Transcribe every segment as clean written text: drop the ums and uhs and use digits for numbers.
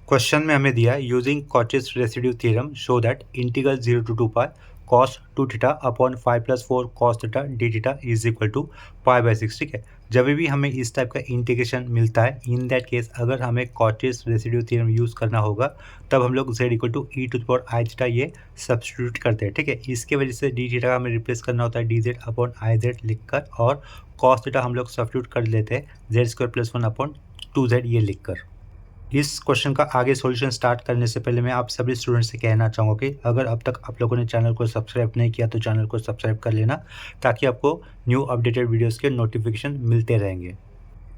Question में हमें दिया है using Cauchy's residue theorem show that integral 0 to 2 pi cos 2 theta upon 5+4 cos theta d theta is equal to pi. ठीक है, जब भी हमें इस टाइप का इंटीग्रेशन मिलता है इन दैट केस अगर हमें कॉचेस रेसिड्यू थ्योरम यूज़ करना होगा तब हम लोग z equal to e to the power i theta ये सब्स्टिट्यूट करते हैं। ठीक है, इसके वजह से डी थीटा का हमें रिप्लेस करना होता है D z upon i Z लिख कर, और कॉस थीटा हम लोग सब्स्टिट्यूट कर लेते हैं z² + 1/2z ये लिख कर। इस क्वेश्चन का आगे सॉल्यूशन स्टार्ट करने से पहले मैं आप सभी स्टूडेंट्स से कहना चाहूँगा कि अगर अब तक आप लोगों ने चैनल को सब्सक्राइब नहीं किया तो चैनल को सब्सक्राइब कर लेना, ताकि आपको न्यू अपडेटेड वीडियोस के नोटिफिकेशन मिलते रहेंगे।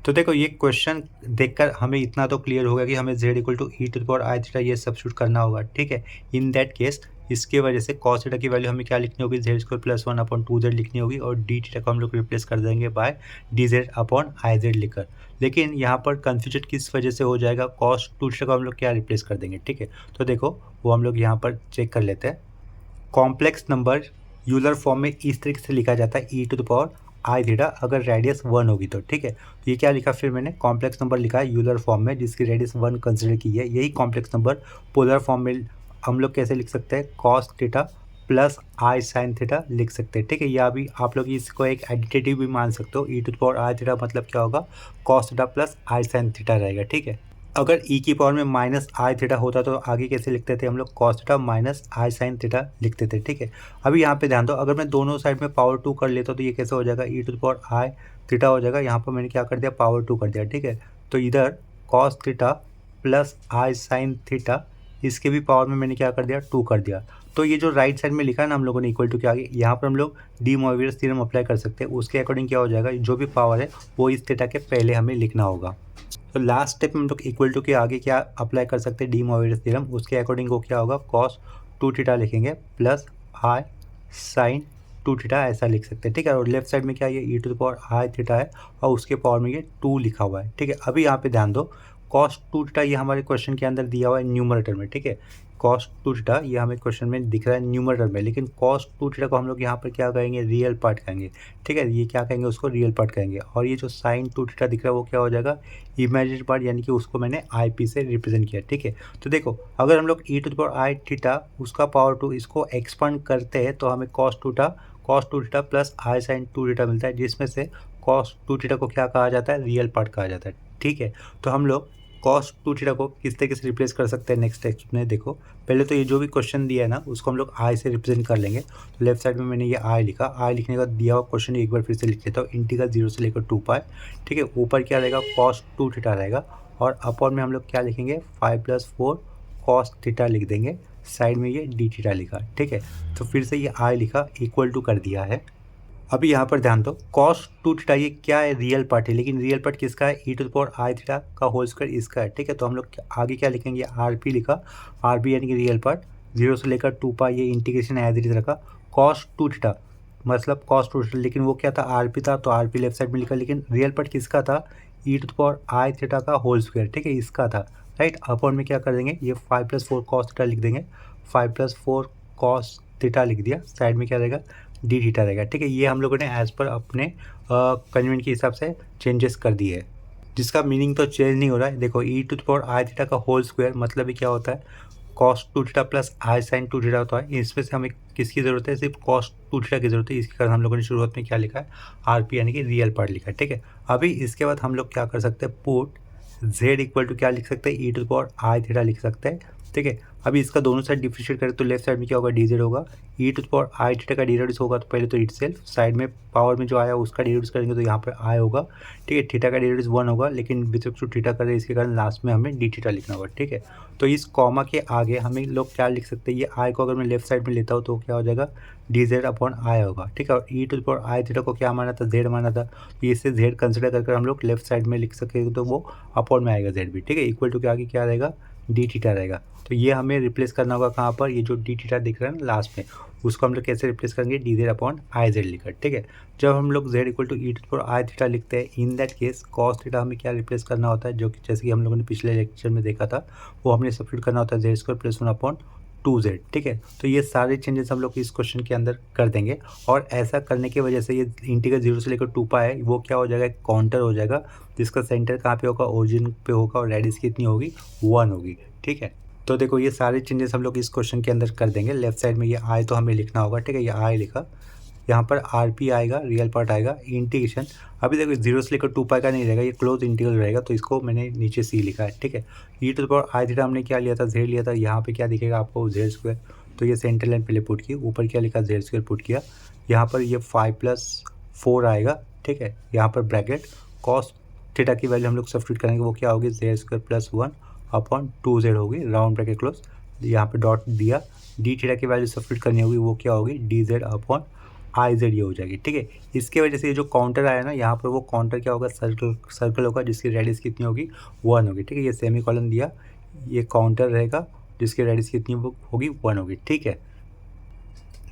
तो देखो, ये क्वेश्चन देखकर हमें इतना तो क्लियर होगा कि हमें z equal to e to the power i theta ये सब्स्टिट्यूट करना होगा। ठीक है, इन दैट केस इसके वजह से cos थीटा की वैल्यू हमें क्या लिखनी होगी, z² + 1/2z लिखनी होगी, और डी थीटा को हम लोग रिप्लेस कर देंगे by d z upon i z लिखकर। लेकिन यहाँ पर कन्फ्यूजन किस वजह से हो जाएगा, cos 2 थीटा को हम लोग क्या रिप्लेस कर देंगे। ठीक है, तो देखो वो हम लोग यहाँ पर चेक कर लेते हैं। कॉम्प्लेक्स नंबर यूलर फॉर्म में इस तरीके से लिखा जाता है e to the power i theta अगर रेडियस 1 होगी तो। ठीक है, तो ये क्या लिखा, फिर मैंने कॉम्प्लेक्स नंबर लिखा है यूलर फॉर्म में जिसकी रेडियस 1 कंसिडर की है। यही कॉम्प्लेक्स नंबर पोलर फॉर्म में हम लोग कैसे लिख सकते हैं, cos theta plus i sine theta लिख सकते हैं। ठीक है, या भी आप लोग इसको एक एडिटिव भी मान सकते हो। E to the power i theta मतलब क्या होगा, cos theta plus i sine theta रहेगा। ठीक है, अगर ई की पावर में माइनस आई थीटा होता तो आगे कैसे लिखते थे हम लोग, कॉस थीटा माइनस आई साइन थीटा लिखते थे। ठीक है, अभी यहाँ पे ध्यान दो, अगर मैं दोनों साइड में पावर 2 कर लेता तो ये कैसे हो जाएगा, e to the power i theta हो जाएगा। यहाँ पर मैंने क्या कर दिया, पावर 2 कर दिया। ठीक है, तो इधर cos theta plus i sine theta इसके भी पावर में मैंने क्या कर दिया, 2 कर दिया। तो ये जो राइट साइड में लिखा है ना हम लोगों ने इक्वल टू के आगे, यहाँ पर हम लोग डी मोइवियस थ्योरम अप्लाई कर सकते हैं। उसके अकॉर्डिंग क्या हो जाएगा, जो भी पावर है वो इस थीटा के पहले हमें लिखना होगा। तो लास्ट स्टेप में हम लोग इक्वल टू के आगे क्या अप्लाई कर सकते हैं, डी मोइवियस थ्योरम। उसके अकॉर्डिंग वो क्या होगा, कॉस 2 थीटा लिखेंगे प्लस आई साइन 2 थीटा ऐसा लिख सकते हैं। ठीक है, और लेफ्ट साइड में क्या, ये e to the power i theta है और उसके पावर में ये 2 लिखा हुआ है। ठीक है, अभी यहाँ पे ध्यान दो, कॉस 2 थीटा ये हमारे क्वेश्चन के अंदर दिया हुआ है न्यूमरेटर में। ठीक है, कॉस 2 थीटा ये हमें क्वेश्चन में दिख रहा है न्यूमरेटर में, लेकिन कॉस 2 थीटा को हम लोग यहाँ पर क्या कहेंगे, रियल पार्ट कहेंगे। ठीक है, ये क्या कहेंगे, उसको रियल पार्ट कहेंगे। और ये जो साइन 2 थीटा दिख रहा है वो क्या हो जाएगा, इमेजिनरी पार्ट, यानी कि उसको मैंने आई पी से रिप्रेजेंट किया। ठीक है, तो देखो अगर हम लोग e to the power i theta उसका पावर 2 इसको एक्सपांड करते हैं तो हमें cos 2 theta plus i sine 2 theta मिलता है, जिसमें से कॉस 2 थीटा को क्या कहा जाता है, रियल पार्ट कहा जाता है। ठीक है, तो हम लोग कॉस 2 थीटा को किस तरीके से रिप्लेस कर सकते हैं नेक्स्ट स्टेप में। देखो पहले तो ये जो भी क्वेश्चन दिया है ना उसको हम लोग आई से रिप्रेजेंट कर लेंगे। तो लेफ्ट साइड में मैंने ये आई लिखा, आई लिखने के बाद दिया हुआ क्वेश्चन एक बार फिर से लिख लेता हूँ, इंटीग्रल 0 से लेकर 2 पाई। ठीक है, ऊपर क्या रहेगा, कॉस 2 थीटा रहेगा, और अपॉन में हम लोग क्या लिखेंगे, 5+4 कॉस थीटा लिख देंगे। साइड में ये डी थीटा लिखा। ठीक है, तो फिर से ये आई लिखा, इक्वल टू कर दिया है। अभी यहाँ पर ध्यान दो, cos 2 थीटा ये क्या है, रियल पार्ट है, लेकिन रियल पार्ट किसका है, e to the power i theta का होल स्क्वायर इसका है। ठीक है, तो हम लोग आगे क्या लिखेंगे, आर पी लिखा, आर पी यानी कि रियल पार्ट 0 से लेकर 2 पाई, ये इंटीग्रेशन एज इट इज रखा। cos 2 थीटा मतलब cos 2 थीटा, लेकिन वो क्या था, आर पी था, तो आर पी लेफ्ट साइड में लिखा, लेकिन रियल पार्ट किसका था, e to the power i theta का होल स्क्वायर। ठीक है, इसका था, राइट। अपॉन में क्या कर देंगे, ये 5+4 cos थीटा लिख देंगे, 5+4 cos थीटा लिख दिया। साइड में क्या रहेगा, डी थीटा रहेगा। ठीक है, ये हम लोगों ने एज पर अपने कन्वीनियंट के हिसाब से चेंजेस कर दिए है, जिसका मीनिंग तो चेंज नहीं हो रहा है। देखो e to the power i theta का होल स्क्वायर मतलब ही क्या होता है, cos 2 theta plus i sine 2 theta होता है। इसमें से हमें किसकी ज़रूरत है, सिर्फ कॉस 2 थीटा की ज़रूरत है। इसके कारण हम लोगों ने शुरुआत में क्या लिखा है, आर पी यानी कि रियल पार्ट लिखा है। ठीक है, अभी इसके बाद हम लोग क्या कर सकते हैं, पुट z इक्वल टू क्या लिख सकते हैं, e to the power i theta लिख सकते हैं। ठीक है, अभी इसका दोनों साइड डिफरेंशिएट करें तो लेफ्ट साइड में क्या होगा, डी जेड होगा, e to the power i theta का डेरिवेटिव होगा तो पहले तो इट सेल्फ, साइड में पावर में जो आया उसका डेरिवेटिव करेंगे तो यहाँ पर आई होगा। ठीक है, थीटा का डेरिवेटिव 1 होगा, लेकिन विद रिस्पेक्ट टू थीटा कर रहे हैं इसके कारण लास्ट में हमें डी थीटा लिखना होगा। ठीक है, तो इस कॉमा के आगे हमें लोग क्या लिख सकते हैं, ये आई को अगर मैं लेफ्ट साइड में लेता हूँ तो क्या हो जाएगा, डी जेड अपॉन आई होगा। ठीक है, और e to the power i theta को क्या माना था, जेड माना था, तो इससे जेड कंसिडर कर हम लोग लेफ्ट साइड में लिख सकेंगे तो वो अपॉन में आएगा जेड भी। ठीक है, इक्वल टू के आगे क्या रहेगा, डी थीटा रहेगा। तो ये हमें रिप्लेस करना होगा कहाँ पर, ये जो डी थीटा दिख रहा है ना लास्ट में, उसको हम लोग कैसे रिप्लेस करेंगे, d z upon i z लिखकर। ठीक है, जब हम लोग z equal to e to the power i theta लिखते हैं, in that case cos theta हमें क्या रिप्लेस करना होता है, जो कि जैसे कि हम लोगों ने पिछले लेक्चर में देखा था, वो हमने सब्स्टिट्यूट करना होता है z² + 1/2 2z, ठीक है। तो ये सारे चेंजेस हम लोग इस क्वेश्चन के अंदर कर देंगे और ऐसा करने की वजह से ये इंटीग्रल 0 से लेकर 2 पाई है, वो क्या हो जाएगा, काउंटर हो जाएगा जिसका सेंटर कहाँ पे होगा, ओरिजिन पे होगा और रेडियस कितनी होगी, 1 होगी, ठीक है। तो देखो ये सारे चेंजेस हम लोग इस क्वेश्चन के अंदर कर देंगे। लेफ्ट साइड में ये आई तो हमें लिखना होगा, ठीक है, ये आई लिखा, यहाँ पर आर पी आएगा, रियल पार्ट आएगा, इंटीग्रेशन अभी देखो 0 से लेकर 2 पाई का नहीं रहेगा, ये क्लोज इंटीग्रल रहेगा, तो इसको मैंने नीचे सी लिखा है, ठीक है। E to the power i theta हमने क्या लिया था, जेड लिया था, यहाँ पे क्या दिखेगा आपको, जेड स्क्वायर, तो ये सेंटर लाइन पहले पुट की, ऊपर क्या लिखा, जेड स्क्वायर पुट किया, यहाँ पर ये 5+4 आएगा, ठीक है, यहाँ पर ब्रैकेट कॉस थीटा की वैल्यू हम लोग सब्स्टिट्यूट करेंगे, वो क्या होगी, Z square plus 1 upon 2z होगी, राउंड ब्रैकेट क्लोज, यहाँ पे डॉट दिया, डी थीटा की वैल्यू सब्स्टिट्यूट करनी होगी, वो क्या होगी, D z upon i Z ये हो जाएगी, ठीक है। इसके वजह से ये जो काउंटर आया ना, यहाँ पर वो काउंटर क्या होगा, सर्कल होगा जिसकी रेडियस कितनी होगी, 1 होगी, ठीक है। ये सेमी कॉलन दिया, ये काउंटर रहेगा जिसकी रेडियस कितनी होगी, 1 होगी, ठीक है।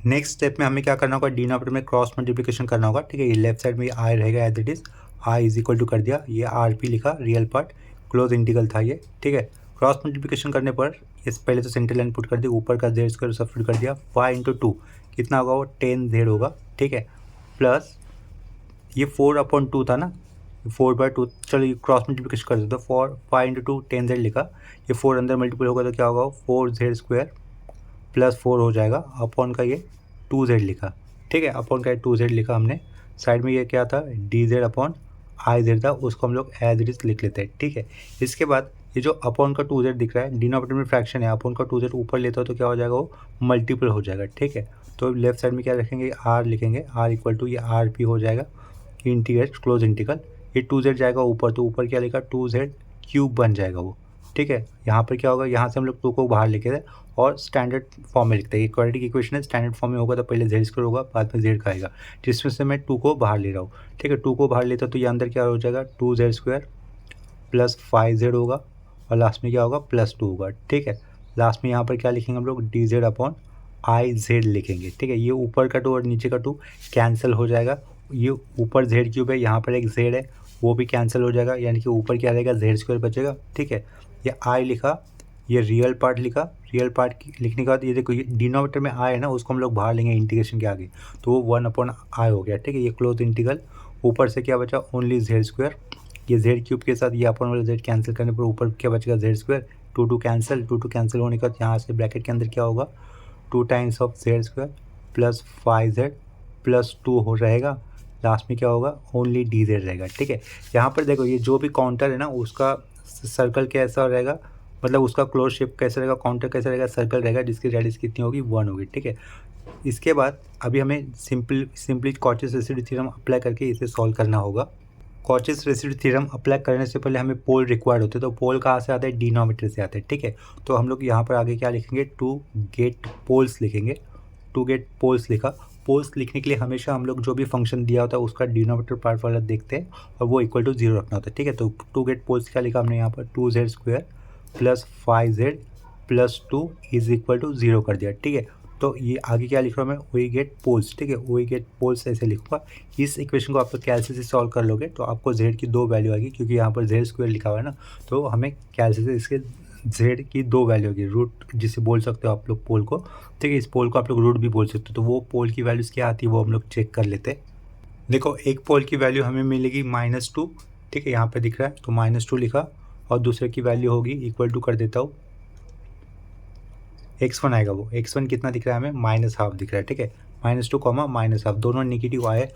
नेक्स्ट स्टेप में हमें क्या करना होगा, डिनोमिनेटर में क्रॉस मल्टीप्लिकेशन करना होगा, ठीक है। ये लेफ्ट साइड में आई रहेगा as it is, i is equal to कर दिया, ये आर पी लिखा, रियल पार्ट क्लोज इंटीग्रल था ये, ठीक है। क्रॉस मल्टीप्लिकेशन करने पर इस पहले तो सेंटर लाइन पुट कर दी, ऊपर का जेड स्क्वायर सब्स्टिट्यूट कर दिया, 5 × 2 कितना होगा, वो 10z होगा, ठीक है, प्लस ये 4/2 था ना, 4/2, चलो ये क्रॉस मल्टीप्लिकेशन कर देते, 5 × 2 10z लिखा, ये 4 अंदर मल्टीपल होगा तो क्या होगा, 4z² प्लस 4 हो जाएगा, अपॉन का ये 2z लिखा, ठीक है, अपॉन का 2z लिखा हमने, साइड में ये क्या था, dz अपॉन आई जेड था, उसको हम लोग एज इट इज लिख लेते हैं, ठीक है। इसके बाद ये जो अपॉन का 2z दिख रहा है, डिनोमिनेटर में फ्रैक्शन है, अपॉन का 2z ऊपर लेता हो तो क्या हो जाएगा, वो मल्टीपल हो जाएगा, ठीक है। तो लेफ्ट साइड में क्या रखेंगे, आर लिखेंगे, आर इक्वल टू ये आर पी हो जाएगा, इंटीग्रेट क्लोज इंटीग्रल, ये 2z जाएगा ऊपर, तो ऊपर क्या लिखा, 2z³ बन जाएगा वो, ठीक है। यहाँ पर क्या होगा, यहाँ से हम लोग 2 को बाहर लेके थे और स्टैंडर्ड फॉर्म में लिखते हैं, क्वाड्रेटिक इक्वेशन है, स्टैंडर्ड फॉर्म में होगा तो पहले जेड स्क्वायर होगा, बाद में जेड का आएगा, जिसमें से मैं 2 को बाहर ले रहा हूँ, ठीक है। 2 को बाहर लेता तो ये अंदर क्या हो जाएगा, 2z² प्लस 5z होगा और लास्ट में क्या होगा, +2 होगा, ठीक है। लास्ट में यहाँ पर क्या लिखेंगे हम लोग, dz अपॉन आई जेड लिखेंगे, ठीक है। ये ऊपर का 2 और नीचे का 2 कैंसिल हो जाएगा, ये ऊपर z³ है, यहाँ पर एक z है, वो भी कैंसिल हो जाएगा, यानी कि ऊपर क्या रहेगा, z² बचेगा, ठीक है। ये आई लिखा, ये रियल पार्ट लिखा, रियल पार्ट लिखने के बाद ये देखो, ये डिनोमिनेटर में आई है ना, उसको हम लोग बाहर लेंगे इंटीग्रेशन के आगे, तो वो 1/i हो गया, ठीक है। ये क्लोज इंटीग्रल, ऊपर से क्या बचा, ओनली z², ये z³ के साथ ये अपन वाला z कैंसिल करने पर ऊपर क्या बचेगा, z², 2 कैंसिल होने के बाद यहाँ से ब्रैकेट के अंदर क्या होगा, 2 times of z² plus 5z plus 2 हो रहेगा, लास्ट में क्या होगा, ओनली dz रहेगा, ठीक है। यहाँ पर देखो ये जो भी काउंटर है ना, उसका सर्कल कैसा रहेगा, मतलब उसका क्लोज शेप कैसा रहेगा, काउंटर कैसा रहेगा, सर्कल रहेगा जिसकी रेडियस कितनी होगी, 1 होगी, ठीक है। इसके बाद अभी हमें simply Cauchy's residue theorem apply करके इसे सॉल्व करना होगा। कॉचीज रेसिड्यू थ्योरम अप्लाई करने से पहले हमें पोल रिक्वायर्ड होते हैं, तो पोल कहाँ से आते हैं, डिनोमिनेटर से आते हैं, ठीक है। तो हम लोग यहाँ पर आगे क्या लिखेंगे, टू गेट पोल्स लिखेंगे, टू गेट पोल्स लिखा। पोल्स लिखने के लिए हमेशा हम लोग जो भी फंक्शन दिया होता है उसका डिनोमिनेटर पार्ट वाला देखते हैं और वो इक्वल टू 0 रखना होता है, ठीक है। तो टू गेट पोल्स क्या लिखा हमने यहाँ पर, 2z² plus 5z plus 2 is equal to 0 कर दिया, ठीक है। तो ये आगे क्या लिख रहा हूँ मैं, वी गेट पोल्स, ठीक है, वी गेट पोल्स ऐसे लिखूँगा। इस इक्वेशन को आप लोग कैलसी से सॉल्व कर लोगे तो आपको z की 2 वैल्यू आएगी, क्योंकि यहाँ पर z² लिखा हुआ है ना, तो हमें कैलसी से इसके z की 2 वैल्यू होगी, रूट जिसे बोल सकते हो आप लोग पोल को, ठीक है। इस पोल को आप लोग रूट भी बोल सकते हो, तो वो पोल की वैल्यूज़ क्या आती है वो हम लोग चेक कर लेते हैं। देखो एक पोल की वैल्यू हमें मिलेगी -2, ठीक है, यहाँ पे दिख रहा है, तो -2 लिखा, और दूसरे की वैल्यू होगी इक्वल टू कर देता हूँ, x1 आएगा, वो x1 कितना दिख रहा है हमें, -½ दिख रहा है, ठीक है। -2, -½ दोनों नेगेटिव आए।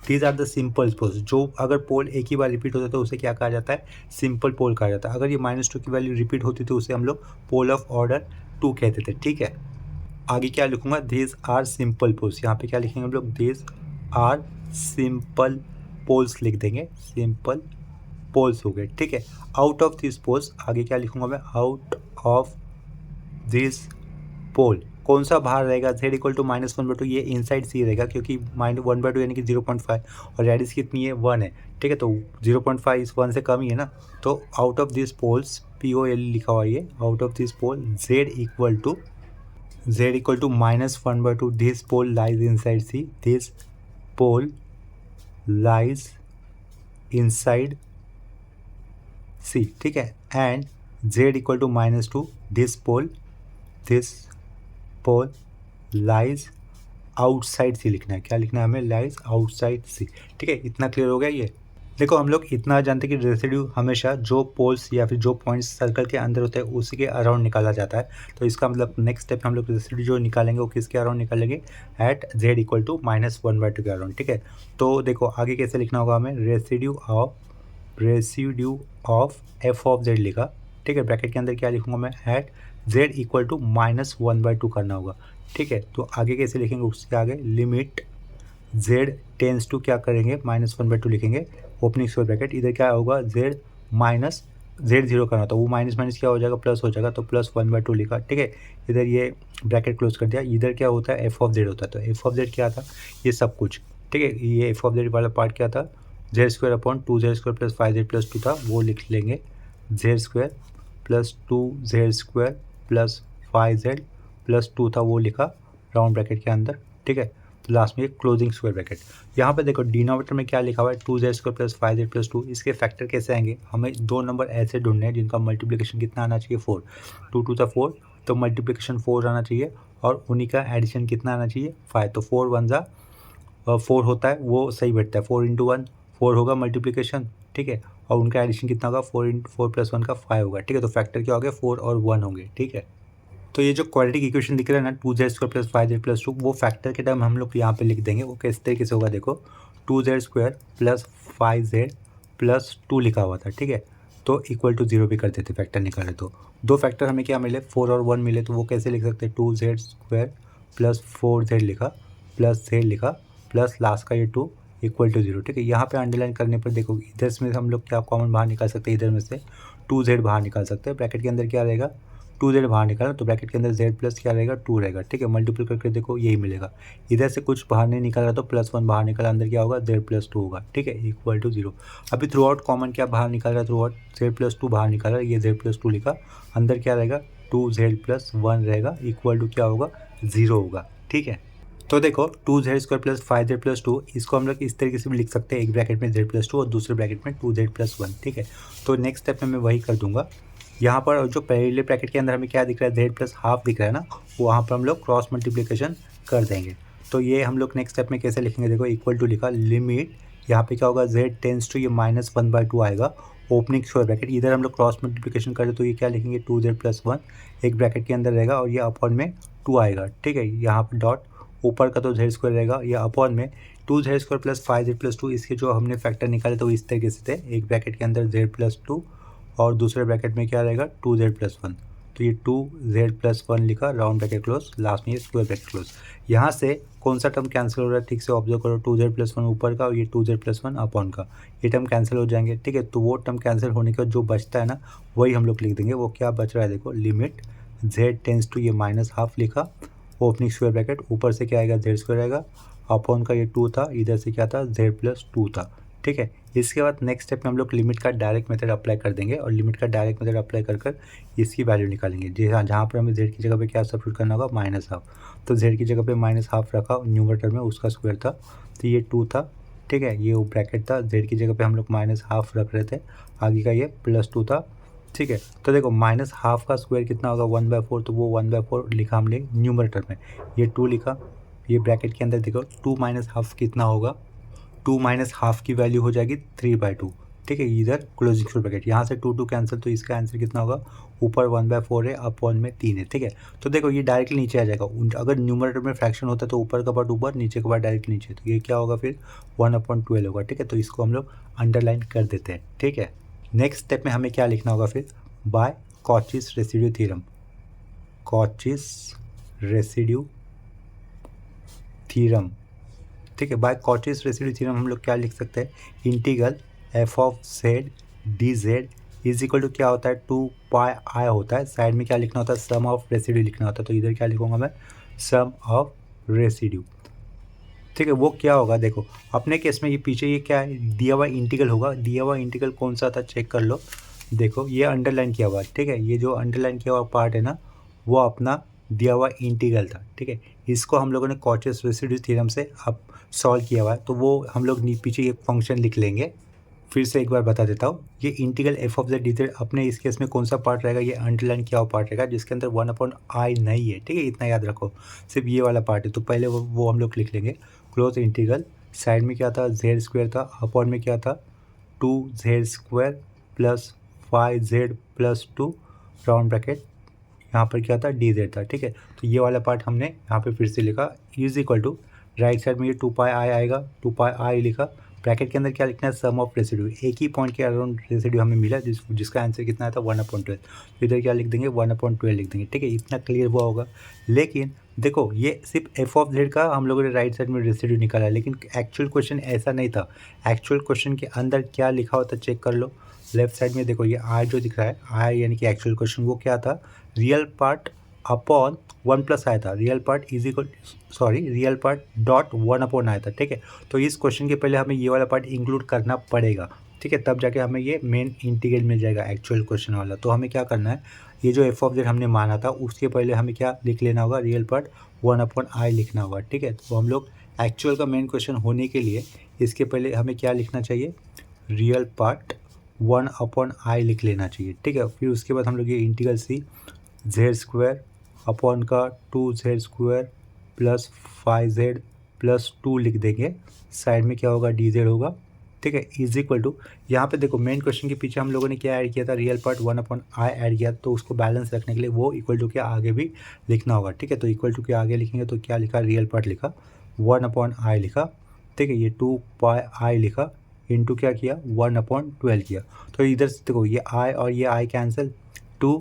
These are the simple poles, जो अगर पोल एक ही बार रिपीट होता है तो उसे क्या कहा जाता है, सिंपल पोल कहा जाता है। अगर ये -2 की वैल्यू रिपीट होती तो उसे हम लोग पोल ऑफ ऑर्डर 2 कहते थे, ठीक है। आगे क्या लिखूंगा, दीज आर सिंपल पोल्स, यहाँ पे क्या लिखेंगे हम लोग, दीज आर सिंपल पोल्स लिख देंगे, सिंपल पोल्स हो गए, ठीक है। आउट ऑफ दिस पोल्स, आगे क्या लिखूंगा मैं, आउट ऑफ दिस पोल, कौन सा बाहर रहेगा, z इक्वल टू -1/2, ये इनसाइड सी रहेगा, क्योंकि -1/2 यानी कि 0.5 और रेडियस कितनी है, 1 है, ठीक है। तो 0.5 इस 1 से कम ही है ना, तो out of this poles, POL लिखा हुआ है, out of this pole z equal to -1/2, this pole lies inside C, this pole lies inside C, ठीक है, and z equal to -2, this pole lies outside C लिखना है। क्या लिखना है हमें? Lies outside C. ठीक है, इतना क्लियर हो गया ये। देखो हम लोग इतना जानते हैं कि रेसिड्यू हमेशा जो पोल्स या फिर जो पॉइंट्स सर्कल के अंदर होते हैं उसी के अराउंड निकाला जाता है। तो इसका मतलब नेक्स्ट स्टेप हम लोग रेसिड्यू जो निकालेंगे वो किसके अराउंड निकालेंगे? एट z इक्वल टू -1/2 के अराउंड। ठीक है, तो देखो आगे कैसे लिखना होगा हमें? Residue of f of z लिखा। ठीक है, ब्रैकेट के अंदर क्या लिखूंगा मैं? एट z इक्वल टू -1/2 करना होगा। ठीक है, तो आगे कैसे लिखेंगे? उसके आगे लिमिट z टेंस टू क्या करेंगे? -1/2 लिखेंगे, ओपनिंग स्क्वायर ब्रैकेट। इधर क्या होगा? z माइनस z जीरो करना था, वो माइनस माइनस क्या हो जाएगा? प्लस हो जाएगा, तो +1/2 लिखा। ठीक है, इधर ये ब्रैकेट क्लोज कर दिया। इधर क्या होता है? f ऑफ z होता है। तो f ऑफ z क्या था? ये सब कुछ। ठीक है, ये f ऑफ z वाला पार्ट क्या था? z² + 5z + 2 था, वो लिख लेंगे। z² + 2z² + 5z + 2 था, वो लिखा राउंड ब्रैकेट के अंदर। ठीक है, तो लास्ट में एक क्लोजिंग स्क्वायर ब्रैकेट। यहाँ पे देखो डिनोमिनेटर में क्या लिखा हुआ है? 2z² + 5z + 2। इसके फैक्टर कैसे आएंगे? हमें दो नंबर ऐसे ढूंढने हैं जिनका मल्टीप्लिकेशन कितना आना चाहिए? 4। 2 2 4, तो मल्टीप्लिकेशन 4 आना चाहिए, और उन्हीं का एडिशन कितना आना चाहिए? 5। तो 4 1 जा 4 होता है, वो सही बैठता है। 4 × 1 4 होगा मल्टीप्लिकेशन। ठीक है, और उनका एडिशन कितना होगा? 4 + 1 का 5 होगा। ठीक है, तो फैक्टर क्या हो गया? 4 और 1 होंगे। ठीक है, तो ये जो क्वाड्रेटिक इक्वेशन दिख रहा है ना, 2z² + 5z + 2, वो फैक्टर के टर्म हम लोग यहाँ पे लिख देंगे। वो किस तरीके से होगा? देखो 2z² + 5z + 2 लिखा हुआ था। ठीक है, तो इक्वल टू 0 भी कर देते फैक्टर निकाले तो। दो फैक्टर हमें क्या मिले? 4 और 1 मिले, तो वो कैसे लिख सकते हैं? 2z² + 4z लिखा, प्लस z लिखा, प्लस लास्ट का ये 2 इक्वल टू 0। ठीक है, यहाँ पे अंडरलाइन करने पर देखो इधर से हम लोग क्या कॉमन बाहर निकाल सकते हैं? इधर में से 2z बाहर निकाल सकते हैं। ब्रैकेट के अंदर क्या रहेगा? 2z बाहर निकाला, तो ब्रैकेट के अंदर z प्लस क्या रहेगा? 2 रहेगा। ठीक है, मल्टीपल करके देखो यही मिलेगा। इधर से कुछ बाहर नहीं निकाला तो +1 बाहर निकाला, अंदर क्या होगा? z + 2 होगा। ठीक है, इक्वल टू 0। अभी थ्रू आउट कॉमन क्या बाहर निकाल रहा है? थ्रू आउट z + 2 बाहर निकाला, ये z + 2 लिखा, अंदर क्या रहेगा? 2z + 1 रहेगा, इक्वल टू क्या होगा? 0 होगा। ठीक है, तो देखो 2z² + 5z + 2, इसको हम लोग इस तरीके से भी लिख सकते हैं, एक ब्रैकेट में z + 2 और दूसरे ब्रैकेट में 2z + 1। ठीक है, तो नेक्स्ट स्टेप में मैं वही कर दूंगा। यहाँ पर जो पहले ब्रैकेट के अंदर हमें क्या दिख रहा है? z + हाफ दिख रहा है ना, वहाँ पर हम लोग क्रॉस मल्टीप्लिकेशन कर देंगे। तो ये हम लोग नेक्स्ट स्टेप में कैसे लिखेंगे? देखो इक्वल टू लिखा, लिमिट यहाँ पे क्या होगा? z टेंस टू ये -1/2 आएगा, ओपनिंग स्क्वायर ब्रैकेट। इधर हम लोग क्रॉस मल्टीप्लिकेशन करें तो ये क्या लिखेंगे? 2z + 1 एक ब्रैकेट के अंदर रहेगा, और ये अपॉन में 2 आएगा। ठीक है, यहाँ पर डॉट, ऊपर का तो z² रहेगा, ये अपॉन में 2z² + 5z + 2। इसके जो हमने फैक्टर निकाले तो इस तरीके से थे, एक ब्रैकेट के अंदर z + 2 और दूसरे ब्रैकेट में क्या रहेगा? 2z + 1। तो ये 2z + 1 लिखा, राउंड ब्रैकेट क्लोज, लास्ट में ये स्क्वायर ब्रैकेट क्लोज। यहाँ से कौन सा टर्म कैंसिल हो रहा है? ठीक से ऑब्जर्व करो, 2z + 1 ऊपर का और ये 2z + 1 अपॉन का, ये टर्म कैंसिल हो जाएंगे। ठीक है, तो वो टर्म कैंसिल होने का जो बचता है ना, वही हम लोग लिख देंगे। वो क्या बच रहा है? देखो लिमिट z टेंस टू ये -हाफ लिखा, ओपनिंग स्क्वायर ब्रैकेट, ऊपर से क्या आएगा? z² आएगा, अपॉन का ये 2 था, इधर से क्या था? z + 2 था। ठीक है, इसके बाद नेक्स्ट स्टेप में हम लोग लिमिट का डायरेक्ट मेथड अप्लाई कर देंगे, और लिमिट का डायरेक्ट मेथड अप्लाई कर कर इसकी वैल्यू निकालेंगे। जहाँ पर हमें z की जगह पे क्या सब्स्टिट्यूट करना होगा? -हाफ। तो z की जगह पे -हाफ रखा न्यूमरेटर में, उसका स्क्वायर था, तो ये 2 था। ठीक है, ये वो ब्रैकेट था, z की जगह पे हम लोग -हाफ रख रहे थे, आगे का ये +2 था। ठीक है, तो देखो -हाफ का स्क्वायर कितना होगा? 1/4, तो वो 1/4 लिखा हमने न्यूमरेटर में, ये 2 लिखा, ये ब्रैकेट के अंदर देखो 2 - हाफ कितना होगा? 2 - हाफ की वैल्यू हो जाएगी 3/2। ठीक है, इधर क्लोजिंग स्क्वायर ब्रैकेट, यहाँ से 2 कैंसिल, तो इसका आंसर कितना होगा? ऊपर 1/4 है, अपॉन में 3 है। ठीक है, तो देखो ये डायरेक्टली नीचे आ जाएगा। अगर न्यूमरेटर में फ्रैक्शन होता है तो ऊपर का पार्ट ऊपर, नीचे का पार्ट डायरेक्टली नीचे, तो ये क्या होगा फिर? 1/12 होगा। ठीक है, तो इसको हम लोग अंडरलाइन कर देते हैं। ठीक है, नेक्स्ट स्टेप में हमें क्या लिखना होगा फिर? By Cauchy's residue theorem. Cauchy's residue theorem. ठीक है, बाय कॉचीस रेसिड्यू थ्योरम हम लोग क्या लिख सकते हैं? Integral f of z dz is equal to क्या होता है? 2πi होता है। साइड में क्या लिखना होता है? सम ऑफ रेसिड्यू लिखना होता है। तो इधर क्या लिखूंगा मैं? सम ऑफ रेसिड्यू। ठीक है, वो क्या होगा? देखो अपने केस में ये पीछे ये क्या है? दिया हुआ इंटीग्रल होगा। दिया हुआ इंटीग्रल कौन सा था? चेक कर लो। देखो ये अंडरलाइन किया हुआ, ठीक है, ये जो अंडरलाइन किया हुआ पार्ट है ना, वो अपना दिया हुआ इंटीग्रल था। ठीक है, इसको हम लोगों ने कॉचीस रेसिड्यू थ्योरम से अब सॉल्व किया हुआ है, तो वो हम लोग पीछे एक फंक्शन लिख लेंगे। फिर से एक बार बता देता हूँ, ये integral F of the D Z अपने इस केस में कौन सा पार्ट रहेगा, ये अंडरलाइन किया हुआ पार्ट रहेगा जिसके अंदर 1/i नहीं है, ठीक है, इतना याद रखो, सिर्फ ये वाला पार्ट है। तो पहले वो हम लोग लिख लेंगे, क्लोज इंटीग्रल, साइड में क्या था जेड स्क्वायर था, अपॉन में क्या था 2z² plus 5z+2 round bracket, यहाँ पर क्या था डी जेड था, ठीक है। तो ये वाला पार्ट हमने यहाँ पे फिर से लिखा, is equal to right side में ये 2πi आएगा, 2πi लिखा, ब्रैकेट के अंदर क्या लिखना है सम ऑफ रेसिड्यू, एक ही पॉइंट के अराउंड रेसिड्यू हमें मिला जिसका आंसर कितना था 1/12, तो इधर क्या लिख देंगे 1/12 लिख देंगे, ठीक है, इतना क्लियर हुआ होगा। लेकिन देखो ये सिर्फ एफ ऑफ जेड का हम लोगों ने राइट साइड में रेसिड्यू निकाला, लेकिन एक्चुअल क्वेश्चन ऐसा नहीं था। एक्चुअल क्वेश्चन के अंदर क्या लिखा होता चेक कर लो, लेफ्ट साइड में देखो ये आई जो दिख रहा है, आई यानी कि एक्चुअल क्वेश्चन वो क्या था, रियल पार्ट अपॉन 1+i था, real part is equal real part dot 1/i था, ठीक है। तो इस क्वेश्चन के पहले हमें ये वाला पार्ट इंक्लूड करना पड़ेगा, ठीक है, तब जाके हमें ये मेन इंटीग्रल मिल जाएगा एक्चुअल क्वेश्चन वाला। तो हमें क्या करना है, ये जो एफ ऑफ जेड हमने माना था उसके पहले हमें क्या लिख लेना होगा, रियल पार्ट 1/i लिखना होगा, ठीक है। तो हम लोग एक्चुअल का मेन क्वेश्चन होने के लिए इसके पहले हमें क्या लिखना चाहिए, रियल पार्ट 1/i लिख लेना चाहिए, ठीक है। फिर उसके बाद हम लोग ये इंटीग्रल सी z² अपॉन का 2z² प्लस 5z+2 लिख देंगे, साइड में क्या होगा डी जेड होगा, ठीक है, इज इक्वल टू, यहाँ पे देखो मेन क्वेश्चन के पीछे हम लोगों ने क्या ऐड किया था, रियल पार्ट 1/i ऐड किया, तो उसको बैलेंस रखने के लिए वो इक्वल टू के आगे भी लिखना होगा, ठीक है। तो इक्वल टू के आगे लिखेंगे तो क्या लिखा, रियल पार्ट लिखा, 1/i लिखा, ठीक है, ये 2πi लिखा, इंटू क्या किया 1/12 किया। तो इधर से देखो ये i और ये i कैंसिल, 2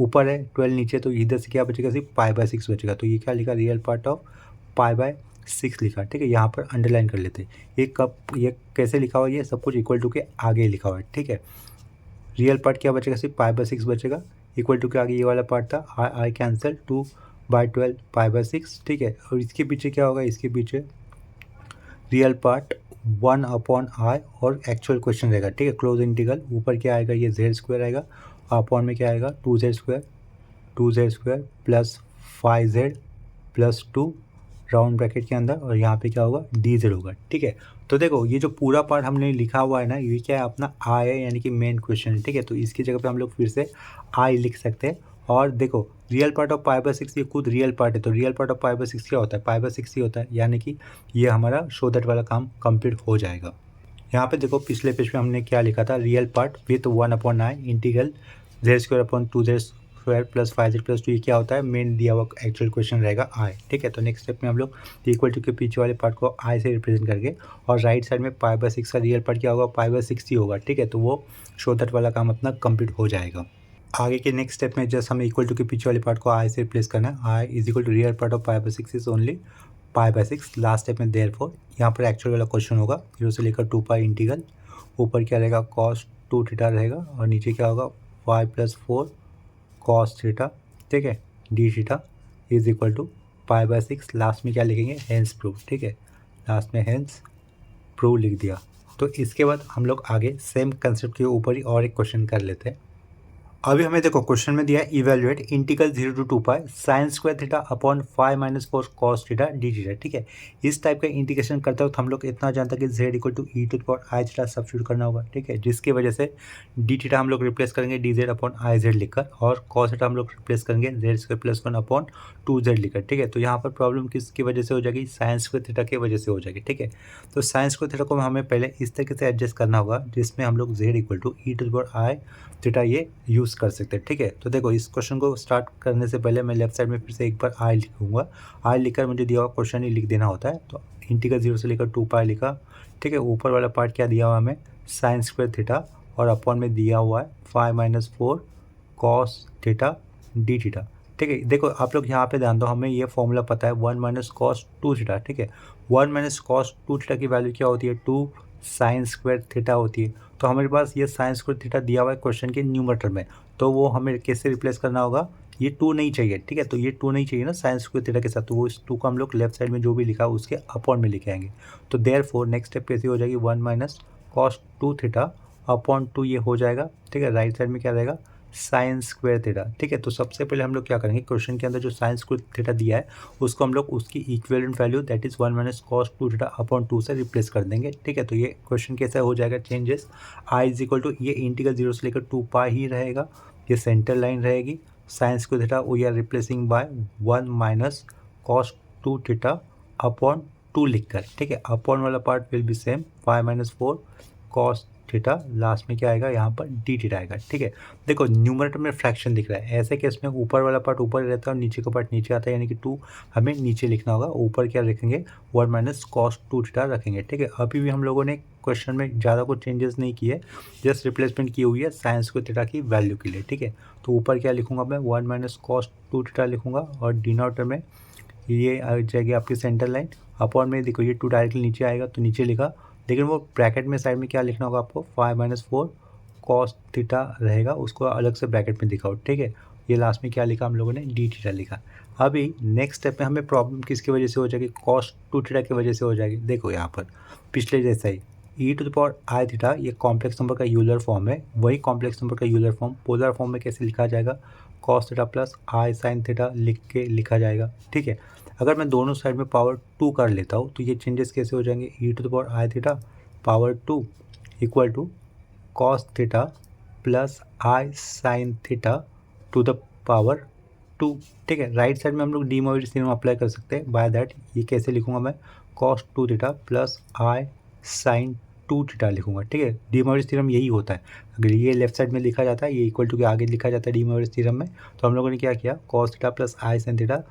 ऊपर है 12 नीचे, तो इधर से क्या बचेगा सिर्फ π/6 बचेगा। तो ये क्या लिखा, रियल पार्ट ऑफ π/6 लिखा, ठीक है, यहाँ पर अंडरलाइन कर लेते हैं। ये कैसे लिखा हुआ है, ये सब कुछ इक्वल टू के आगे लिखा हुआ है, ठीक है। रियल पार्ट क्या बचेगा, सिर्फ π/6 बचेगा, इक्वल टू के आगे ये वाला पार्ट था, आई कैंसिल 2/12 π/6, ठीक है। और इसके पीछे क्या होगा, इसके पीछे रियल पार्ट 1/i और एक्चुअल क्वेश्चन रहेगा, ठीक है। क्लोज इंटीग्रल, ऊपर क्या आएगा, ये z² आएगा, अपॉन में क्या आएगा 2z² plus 5z+2 round bracket के अंदर, और यहाँ पे क्या होगा डी जेड होगा, ठीक है। तो देखो ये जो पूरा पार्ट हमने लिखा हुआ है ना, ये क्या है अपना आई है, यानी कि मेन क्वेश्चन है, ठीक है। तो इसकी जगह पे हम लोग फिर से आई लिख सकते हैं। और देखो रियल पार्ट ऑफ π/6 ये खुद रियल पार्ट है, तो रियल पार्ट ऑफ π/6 क्या होता है, π/6 ही होता है, यानी कि ये हमारा शो दैट वाला काम कंप्लीट हो जाएगा। यहाँ पे देखो पिछले पेज पे हमने क्या लिखा था, real part with 1/i integral z² upon 2z² plus 5z+2, ये क्या होता है, मेन दिया हुआ एक्चुअल क्वेश्चन रहेगा i, ठीक है। तो नेक्स्ट स्टेप में हम लोग इक्वल टू के पीछे वाले पार्ट को i से रिप्रेजेंट करके, और राइट साइड में π/6 का रियल पार्ट क्या होगा, π/6 ही होगा, ठीक है। तो वो शो दैट वाला काम अपना कंप्लीट हो जाएगा। आगे के नेक्स्ट स्टेप में जस्ट हमें इक्वल टू के पीछे वाले पार्ट को i से रिप्लेस करना है, i is equal to real part of π/6 is only π/6। Last step में देयरफॉर यहाँ पर एक्चुअल वाला क्वेश्चन होगा 0 से लेकर 2π इंटीग्रल, ऊपर क्या रहेगा cos 2θ रहेगा, और नीचे क्या होगा 5+4 cos θ, ठीक है, dθ is equal to π/6। Last में क्या लिखेंगे, हेंस प्रूव, ठीक है, लास्ट में हेंस प्रूव लिख दिया। तो इसके बाद हम लोग आगे सेम कंसेप्ट के ऊपर ही और एक क्वेश्चन कर लेते हैं। अभी हमें देखो क्वेश्चन में दिया है evaluate integral 0 to 2π sin² θ upon 5-4 cos θ dθ, ठीक है। इस टाइप का इंटीग्रेशन करते वक्त हम लोग इतना जानते हैं कि z equal to e⁻i substitute करना होगा, ठीक है, जिसकी वजह से dθ हम लोग रिप्लेस करेंगे dz अपॉन iz लिखकर, और cos θ हम लोग रिप्लेस करेंगे z² + 1 अपॉन 2z लिखकर, ठीक है। तो यहाँ पर प्रॉब्लम किसकी वजह से हो जाएगी, sin² θ की वजह से हो जाएगी, ठीक है। तो sin² θ को हमें पहले इस तरीके से एडजस्ट करना होगा जिसमें हम लोग z equal to e⁻i theta ये यूज़ कर सकते हैं, ठीक है। तो देखो इस क्वेश्चन को स्टार्ट करने से पहले मैं लेफ्ट साइड में फिर से एक बार आई लिखूंगा, आई लिखकर मुझे दिया हुआ क्वेश्चन ही लिख देना होता है। तो इंटीग्रल 0 से लेकर 2π लिखा, ठीक है। ऊपर वाला पार्ट क्या दिया हुआ हमें sin² θ, और अपॉन में दिया हुआ है 5-4 cos θ dθ, ठीक है। देखो आप लोग यहाँ पे ध्यान दो, हमें ये फॉर्मूला पता है 1 - cos 2θ, ठीक है। 1 - cos 2θ की वैल्यू क्या होती है, 2 sin² θ होती है। तो हमारे पास ये sin² θ दिया हुआ है क्वेश्चन के न्यूमरेटर में, तो वो हमें कैसे रिप्लेस करना होगा, ये 2 नहीं चाहिए, ठीक है। तो ये 2 नहीं चाहिए ना sin² θ के साथ, तो वो इस 2 को हम लोग लेफ्ट साइड में जो भी लिखा है उसके अपॉन में लिखे आएंगे। तो देयरफॉर नेक्स्ट स्टेप कैसी हो जाएगी, 1 - cos 2θ अपॉन 2 ये हो जाएगा, ठीक है। राइट साइड में क्या रहेगा, साइन स्क्वायर थीटा। ठीक है, तो सबसे पहले हम लोग क्या करेंगे, क्वेश्चन के अंदर जो साइन स्क्वायर थीटा दिया है उसको हम लोग उसकी equivalent value that is 1 minus cos 2 theta upon 2 से रिप्लेस कर देंगे। ठीक है, तो ये क्वेश्चन कैसा हो जाएगा, changes i is equal to ये इंटीग्रल 0 से लेकर 2 पाई ही रहेगा, ये सेंटर लाइन रहेगी, sine square theta we are replacing by 1 minus cos 2 theta upon 2 लिखकर। ठीक है, अपॉन वाला part will be same 5 minus 4 cos theta, last में क्या आएगा यहाँ पर डी थीटा आएगा। ठीक है, देखो न्यूमरेटर में फ्रैक्शन दिख रहा है, ऐसे केस में ऊपर वाला पार्ट ऊपर रहता है और नीचे का पार्ट नीचे आता है, यानी कि 2 हमें नीचे लिखना होगा, ऊपर क्या रखेंगे 1 माइनस कॉस 2 थीटा रखेंगे। ठीक है, अभी भी हम लोगों ने क्वेश्चन में ज़्यादा कुछ चेंजेस नहीं किए, जस्ट रिप्लेसमेंट की हुई है साइन स्क्वायर थीटा की वैल्यू के लिए। ठीक है, तो ऊपर क्या लिखूंगा मैं 1 माइनस कॉस 2 थीटा लिखूंगा और डिनोमिनेटर में ये आ जाएगी आपकी सेंटर लाइन, अपॉन में देखो ये 2 डायरेक्टली नीचे आएगा तो नीचे लिखा, लेकिन वो ब्रैकेट में साइड में क्या लिखना होगा आपको 5 माइनस 4 कॉस थीटा रहेगा, उसको अलग से ब्रैकेट में दिखाओ। ठीक है, ये लास्ट में क्या लिखा हम लोगों ने डी थीटा लिखा। अभी नेक्स्ट स्टेप में हमें प्रॉब्लम किसकी वजह से हो जाएगी, कॉस 2 थीटा की वजह से हो जाएगी। देखो यहाँ पर पिछले जैसा ही e to the power i theta, ये कॉम्प्लेक्स नंबर का यूलर फॉर्म है, वही कॉम्प्लेक्स नंबर का यूलर फॉर्म पोलर फॉर्म में कैसे लिखा जाएगा, cos theta plus i sine theta लिख के लिखा जाएगा। ठीक है, अगर मैं दोनों साइड में पावर 2 कर लेता हूँ तो ये चेंजेस कैसे हो जाएंगे, e to the power i theta power 2 equal to cos theta plus i sine theta to the power 2। ठीक है, राइट साइड में हम लोग डी मोइडियस थ्योरम अप्लाई कर सकते हैं, बाय दैट ये कैसे लिखूंगा मैं cos 2 theta plus i sine 2 theta लिखूंगा। ठीक है, डी मोइडियस थ्योरम यही होता है, अगर ये लेफ्ट साइड में लिखा जाता है, ये इक्वल टू के आगे लिखा जाता है डी मोइडियस थ्योरम में, तो हम लोगों ने क्या किया cos theta plus i sine theta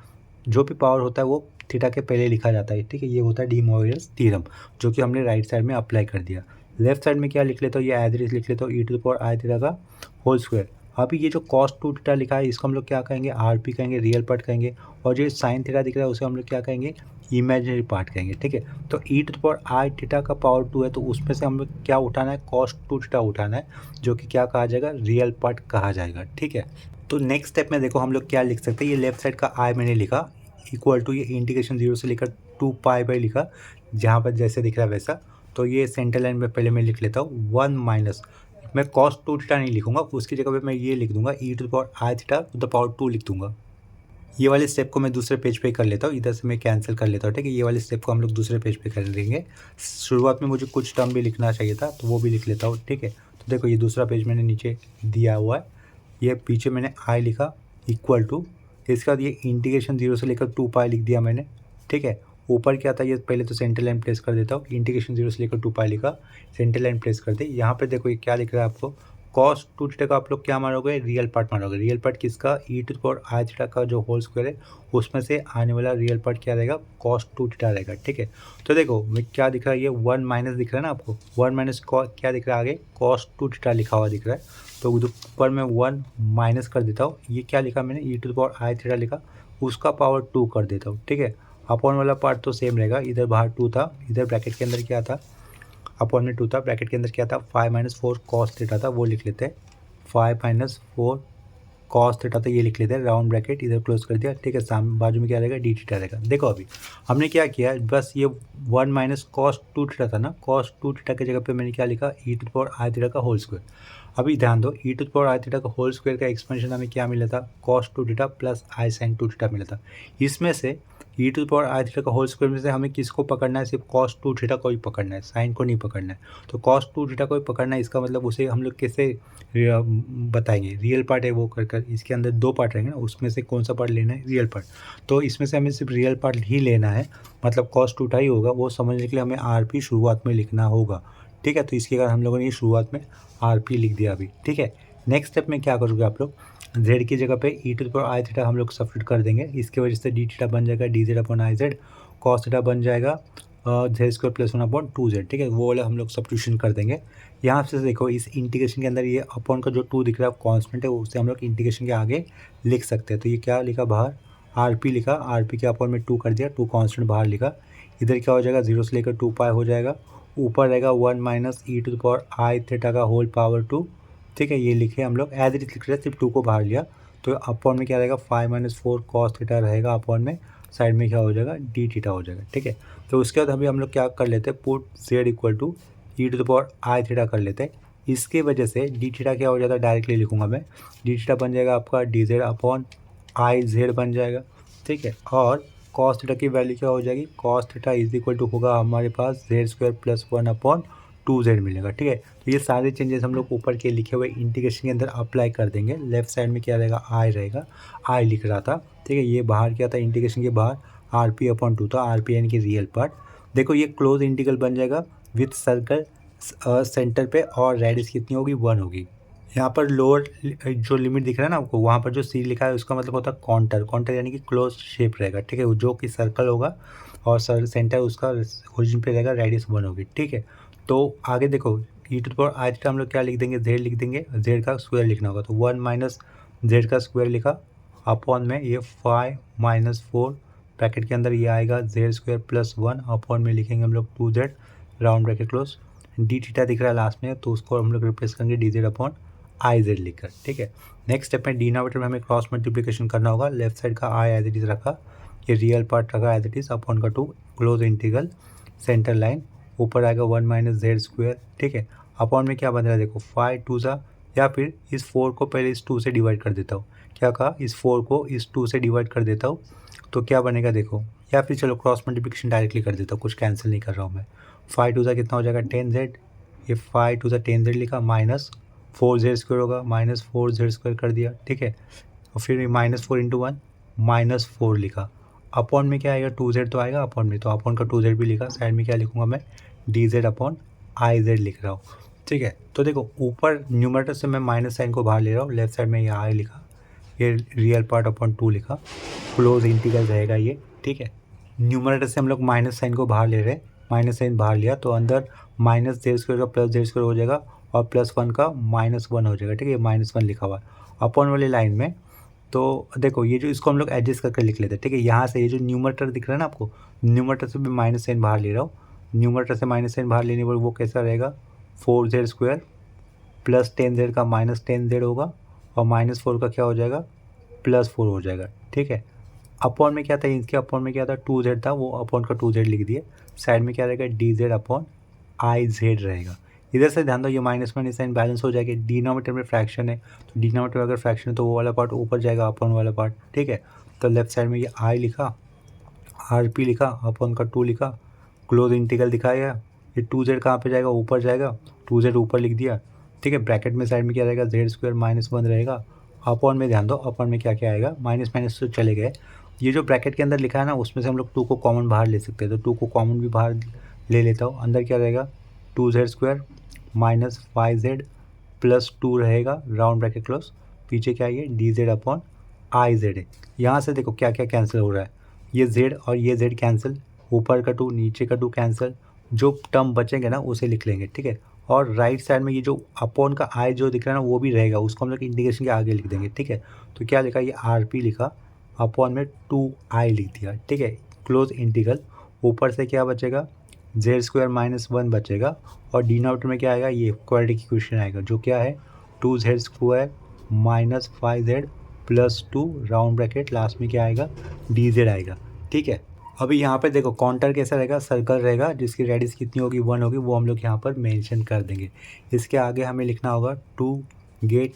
जो भी पावर होता है वो थीटा के पहले लिखा जाता है। ठीक है, ये होता है डी मोइडियस थ्योरम, जो कि हमने राइट साइड में अप्लाई कर दिया। लेफ्ट साइड में क्या लिख लेता हूँ, ये एज इट इज लिख लेता हूँ e to the power i theta का होल स्क्वायर। अभी ये जो कॉस 2 थीटा लिखा है इसको हम लोग क्या कहेंगे, आर पी कहेंगे, रियल पार्ट कहेंगे, और जो साइन थीटा दिख रहा है उसे हम लोग क्या कहेंगे, इमेजिनरी पार्ट कहेंगे। ठीक है, तो e to the power i theta का पावर 2 है, तो उसमें से हम लोग क्या उठाना है, कॉस 2 थीटा उठाना है, जो कि क्या कहा जाएगा, रियल पार्ट कहा जाएगा। ठीक है, तो नेक्स्ट स्टेप में देखो हम लोग क्या लिख सकते हैं, ये लेफ्ट साइड का आई मैंने लिखा इक्वल टू ये इंटीग्रेशन 0 से लेकर 2 पाई बाई लिखा, जहाँ पर जैसे दिख रहा है वैसा, तो ये सेंटर लाइन में पहले मैं लिख लेता हूँ 1 माइनस, मैं कॉस 2 थीटा नहीं लिखूंगा, उसकी जगह पे मैं ये लिख दूंगा e to the power i theta to the power 2 लिख दूंगा। ये वाले स्टेप को मैं दूसरे पेज पे कर लेता हूँ, इधर से मैं कैंसिल कर लेता हूँ। ठीक है, ये वाले स्टेप को हम लोग दूसरे पेज पे कर लेंगे। शुरुआत में मुझे कुछ टर्म भी लिखना चाहिए था तो वो भी लिख लेता हूँ। ठीक है, तो देखो ये दूसरा पेज मैंने नीचे दिया हुआ है, ये पीछे मैंने आई लिखा इक्वल टू, इसके बाद ये इंटीग्रेशन 0 से लेकर 2 पाई लिख दिया मैंने। ठीक है, ऊपर क्या था, ये पहले तो सेंटर लाइन प्लेस कर देता हूँ, इंटीग्रेशन 0 से लेकर 2 पाई लिखा, सेंटर लाइन प्लेस कर दे। यहाँ पे देखो ये क्या लिख रहा है आपको, कॉस 2 थीटा का आप लोग क्या मानोगे, रियल पार्ट मानोगे। रियल पार्ट किसका, e to the power i theta का जो होल स्क्वायर है उसमें से आने वाला रियल पार्ट क्या रहेगा, कॉस 2 थीटा रहेगा। ठीक है, तो देखो मैं क्या दिख रहा है, ये 1 माइनस दिख रहा है ना आपको, 1 माइनस क्या दिख रहा है आगे, कॉस 2 थीटा लिखा हुआ दिख रहा है, तो ऊपर में 1 माइनस कर देता हूँ, ये क्या लिखा मैंने, e to the power i theta लिखा, उसका पावर 2 कर देता हूँ। ठीक है, अपॉन वाला पार्ट तो सेम रहेगा, इधर बाहर 2 था, इधर ब्रैकेट के अंदर क्या था, अपॉन में 2 था, ब्रैकेट के अंदर क्या था 5 माइनस 4 कॉस थीटा था, वो लिख लेते हैं 5 माइनस 4 कॉस थीटा था, ये लिख लेते हैं, राउंड ब्रैकेट इधर क्लोज कर दिया। ठीक है, सामने बाजू में क्या रहेगा, डी थीटा रहेगा। देखो अभी हमने क्या किया, बस ये 1 माइनस कॉस 2 थीटा था ना, कॉस 2 थीटा की जगह पे मैंने क्या लिखा, e to the power i theta का होल स्क्वायर। अभी ध्यान दो, e to the power i theta का होल स्क्वायर का एक्सपेंशन हमें क्या मिला था, cos 2 theta plus i sine 2 theta मिला था। इसमें से e to the power i theta का होल स्क्वायर में से हमें किसको पकड़ना है, सिर्फ कॉस 2 थीटा को ही पकड़ना है, साइन को नहीं पकड़ना है। तो कॉस 2 थीटा को ही पकड़ना है, इसका मतलब उसे हम लोग कैसे बताएंगे, रियल पार्ट है वो कर इसके अंदर 2 पार्ट रहेंगे ना, उसमें से कौन सा पार्ट लेना है, रियल पार्ट। तो इसमें से हमें सिर्फ रियल पार्ट ही लेना है, मतलब कॉस 2 थीटा ही होगा, वो समझने के लिए हमें आर पी शुरुआत में लिखना होगा। ठीक है, तो इसके कारण हम लोगों ने ये शुरुआत में आर पी लिख दिया अभी। ठीक है, नेक्स्ट स्टेप में क्या करोगे आप लोग, जेड की जगह पे e to the power i theta हम लोग सब्स्टिट्यूट कर देंगे, इसकी वजह से डी थीटा बन जाएगा D z upon i Z, cos theta बन जाएगा Z square plus 1 upon 2 Z. ठीक है, वो वाला हम लोग सब्स्टिट्यूशन कर देंगे। यहाँ से देखो इस इंटीग्रेशन के अंदर ये अपॉन का जो 2 दिख रहा है कॉन्स्टेंट है, उससे हम लोग इंटीग्रेशन के आगे लिख सकते हैं। तो ये क्या लिखा बाहर, आर पी लिखा, आर पी के अपॉन में 2 कर दिया, 2 कॉन्स्टेंट बाहर लिखा, इधर क्या हो जाएगा 0 से लेकर 2 पाई हो जाएगा, ऊपर रहेगा 1 minus e to the power i theta का होल पावर 2। ठीक है, ये लिखे हम लोग एज इट इज लिख रहे हैं, सिर्फ 2 को बाहर लिया, तो अपॉन में क्या रहेगा 5 माइनस 4 कॉस थीटा रहेगा, अपॉन में साइड में क्या हो जाएगा डी थीटा हो जाएगा। ठीक है, तो उसके बाद अभी हम लोग क्या कर लेते हैं, put z equal to e to the power i theta कर लेते हैं, इसके वजह से डी थीटा क्या हो जाता है, डायरेक्टली लिखूंगा मैं, डी थीटा बन जाएगा आपका D z upon i Z बन जाएगा, ठीक है। और कॉस थीटा की वैल्यू क्या हो जाएगी, cos theta is equal to होगा हमारे पास z square plus 1 upon 2z मिलेगा, ठीक है। तो ये सारे चेंजेस हम लोग ऊपर के लिखे हुए इंटीग्रेशन के अंदर अप्लाई कर देंगे। लेफ्ट साइड में क्या रहेगा, आई रहेगा, आई लिख रहा था, ठीक है। ये बाहर क्या था, इंटीग्रेशन के बाहर आर पी अपॉन 2 था, आर पी यानी कि रियल पार्ट। देखो ये क्लोज इंटीग्रल बन जाएगा विथ सर्कल सेंटर पे, और रेडियस कितनी होगी, 1 होगी। यहाँ पर लोअर जो लिमिट दिख रहा है ना आपको, वहाँ पर जो सी लिखा है उसका मतलब होता है कॉन्टर, कॉन्टर यानी कि क्लोज शेप रहेगा, ठीक है, जो कि सर्कल होगा और सेंटर उसका ओरिजिन पे रहेगा, रेडियस 1 होगी, ठीक है। तो आगे देखो e to the power i theta हम लोग क्या लिख देंगे, जेड लिख देंगे, जेड का स्क्वायर लिखना होगा, तो 1 माइनस जेड का स्क्वायर लिखा अपॉन में ये 5 माइनस 4 ब्रैकेट के अंदर ये आएगा जेड स्क्वायर प्लस 1 अपॉन में लिखेंगे हम लोग 2z round bracket close. D theta दिख रहा है लास्ट में, तो उसको हम लोग रिप्लेस करेंगे d z upon i z लिखकर, ठीक है। नेक्स्ट स्टेप में डिनोमिनेटर में हमें क्रॉस मल्टीप्लिकेशन करना होगा। लेफ्ट साइड का आई एज इट इज रखा, ये रियल पार्ट रखा एज इट इज अपॉन का 2 क्लोज इंटीग्रल सेंटर लाइन, ऊपर आएगा 1 माइनस जेड स्क्वायर, ठीक है। अपॉन में क्या बन रहा है देखो 5 2 सा, या फिर इस 4 को पहले इस 2 से डिवाइड कर देता हूँ, क्या कहा, इस 4 को इस 2 से डिवाइड कर देता हूँ, तो क्या बनेगा देखो, या फिर चलो क्रॉस मल्टीप्लिकेशन डायरेक्टली कर देता हूँ, कुछ कैंसिल नहीं कर रहा हूँ मैं। 5 2 सा कितना हो जाएगा 10z, ये 5 2 सा 10z लिखा, माइनस 4z स्क्वायर होगा, माइनस 4z स्क्वायर कर दिया, ठीक है। और फिर माइनस 4 इंटू 1 माइनस 4 लिखा, अपॉन में क्या आएगा 2z तो आएगा अपॉन में, तो अपॉन का 2z भी लिखा, साइड में क्या लिखूंगा मैं, D z upon i Z लिख रहा हूँ, ठीक है। तो देखो ऊपर न्यूमरेटर से मैं माइनस साइन को बाहर ले रहा हूँ, लेफ्ट साइड में ये आई लिखा, ये रियल पार्ट अपॉन 2 लिखा, क्लोज इंटीग्रल रहेगा ये, ठीक है। न्यूमरेटर से हम लोग माइनस साइन को बाहर ले रहे हैं, माइनस साइन बाहर लिया तो अंदर माइनस जेड स्क्वायर का प्लस जेड स्क्वायर हो जाएगा, और प्लस 1 का माइनस 1 हो जाएगा, ठीक है, माइनस 1 लिखा हुआ है अपॉन वाली लाइन में। तो देखो ये जो इसको हम लोग एडजस्ट करके लिख लेते हैं, ठीक है। यहाँ से ये जो न्यूमरेटर दिख रहा है ना आपको, न्यूमरेटर से भी माइनस साइन बाहर ले रहा हूँ, न्यूमरेटर से माइनस साइन बाहर लेने पर वो कैसा रहेगा, 4z स्क्वायर प्लस 10z का माइनस 10z होगा, और माइनस 4 का क्या हो जाएगा, प्लस 4 हो जाएगा, ठीक है। अपॉन में क्या था, इसके अपॉन में क्या था 2z था, वो अपॉन का 2z लिख दिए, साइड में क्या रहेगा D z upon i Z रहेगा। इधर से ध्यान दो ये माइनस माइनस साइन बैलेंस हो जाएगा, डिनोमिनेटर में फ्रैक्शन है, तो डिनोमिनेटर अगर फ्रैक्शन है तो वो वाला पार्ट ऊपर जाएगा अपॉन वाला पार्ट, ठीक है। तो लेफ्ट साइड में ये आई लिखा, आर पी लिखा, अपॉन का 2 लिखा, क्लोज इंटीग्रल दिखाया, ये 2z कहाँ पे जाएगा, ऊपर जाएगा, 2z ऊपर लिख दिया, ठीक है। ब्रैकेट में साइड में क्या रहेगा, जेड स्क्वायर माइनस 1 रहेगा, अपॉन में ध्यान दो, अपॉन में क्या क्या आएगा, माइनस माइनस तो चले गए, ये जो ब्रैकेट के अंदर लिखा है ना उसमें से हम लोग 2 को कॉमन बाहर ले सकते हैं, तो 2 को कॉमन भी बाहर ले लेता हूँ, अंदर क्या रहेगा 2z square minus 5z plus 2 रहेगा राउंड ब्रैकेट क्लोज, पीछे क्या है ये D z upon i Z है। यहाँ से देखो क्या क्या कैंसिल हो रहा है, ये z और ये z कैंसिल, ऊपर का 2 नीचे का 2 कैंसिल, जो टर्म बचेंगे ना उसे लिख लेंगे, ठीक है। और राइट साइड में ये जो अपॉन का आई जो दिख रहा है ना वो भी रहेगा, उसको हम लोग इंटीग्रेशन के आगे लिख देंगे, ठीक है। तो क्या लिखा, ये आर पी लिखा, अपॉन में 2i लिख दिया, ठीक है, क्लोज इंटीग्रल। ऊपर से क्या बचेगा, जेड स्क्वायर माइनस 1 बचेगा, और डिनोमिनेटर में क्या आएगा, ये क्वाड्रेटिक इक्वेशन आएगा जो क्या है 2z square minus 5z plus 2 round bracket, last में क्या आएगा डी जेड आएगा, ठीक है। अभी यहाँ पे देखो काउंटर कैसा रहेगा, सर्कल रहेगा जिसकी रेडियस कितनी होगी 1 होगी, वो हम लोग यहाँ पर मेंशन कर देंगे। इसके आगे हमें लिखना होगा 2 गेट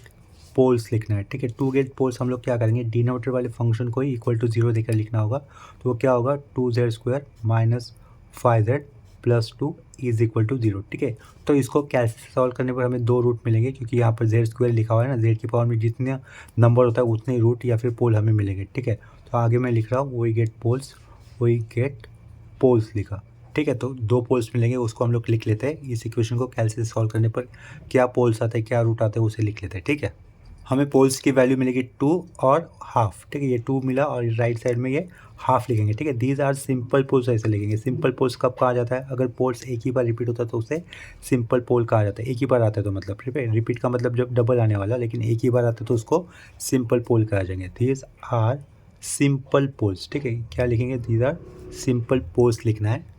पोल्स लिखना है, ठीक है। 2 गेट पोल्स हम लोग क्या करेंगे, डिनोमिनेटर वाले फंक्शन को ही इक्वल टू 0 देकर लिखना होगा, तो वो क्या होगा 2z square minus 5z plus 2 is equal to 0, ठीक है। तो इसको कैसे सॉल्व करने पर हमें 2 रूट मिलेंगे, क्योंकि यहाँ पर जेड स्क्वायर लिखा हुआ है ना, जेड की पावर में जितने नंबर होता है उतने रूट या फिर पोल हमें मिलेंगे, ठीक है। तो आगे मैं लिख रहा हूँ वही गेट पोल्स, वही गेट पोल्स लिखा, ठीक है। तो 2 पोल्स मिलेंगे, उसको हम लोग लिख लेते हैं, इस इक्वेशन को कैलकुलेट सॉल्व करने पर क्या पोल्स आते हैं क्या रूट आते हैं उसे लिख लेते हैं, ठीक है। हमें पोल्स की वैल्यू मिलेगी 2 और हाफ, ठीक है, ये 2 मिला और राइट साइड में ये हाफ लिखेंगे, ठीक है। दीज आर सिंपल पोल्स ऐसे लिखेंगे। सिंपल पोल्स कब कहा जाता है, अगर पोल्स एक ही बार रिपीट होता है तो उसे सिंपल पोल कहा जाता है, एक ही बार आता है तो मतलब रिपीट का मतलब जब डबल आने वाला, लेकिन एक ही बार आता है तो उसको सिंपल पोल कहा जाएंगे। दीज आर सिंपल पोल्स, ठीक है, क्या लिखेंगे, दीज आर सिंपल पोल्स लिखना है।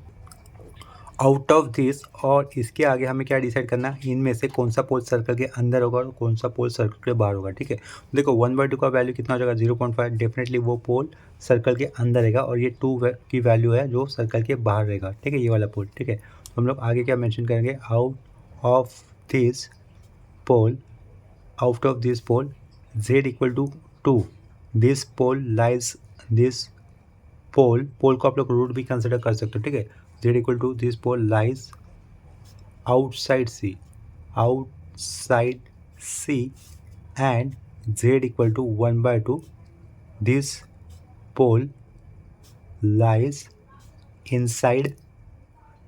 आउट ऑफ दिस, और इसके आगे हमें क्या डिसाइड करना है, इनमें से कौन सा पोल सर्कल के अंदर होगा और कौन सा पोल सर्कल के बाहर होगा, ठीक है। देखो 1/2 का वैल्यू कितना हो जाएगा 0.5, डेफिनेटली वो पोल सर्कल के अंदर रहेगा, और ये 2 की वैल्यू है जो सर्कल के बाहर रहेगा, ठीक है, ये वाला पोल, ठीक है। तो हम लोग आगे क्या मेंशन करेंगे, out of this pole, out of this pole z equal to 2, this pole lies, this pole को आप लोग रूट भी कंसिडर कर सकते हो, ठीक है। z equal to this pole lies outside C, outside C and z equal to 1/2, this pole lies inside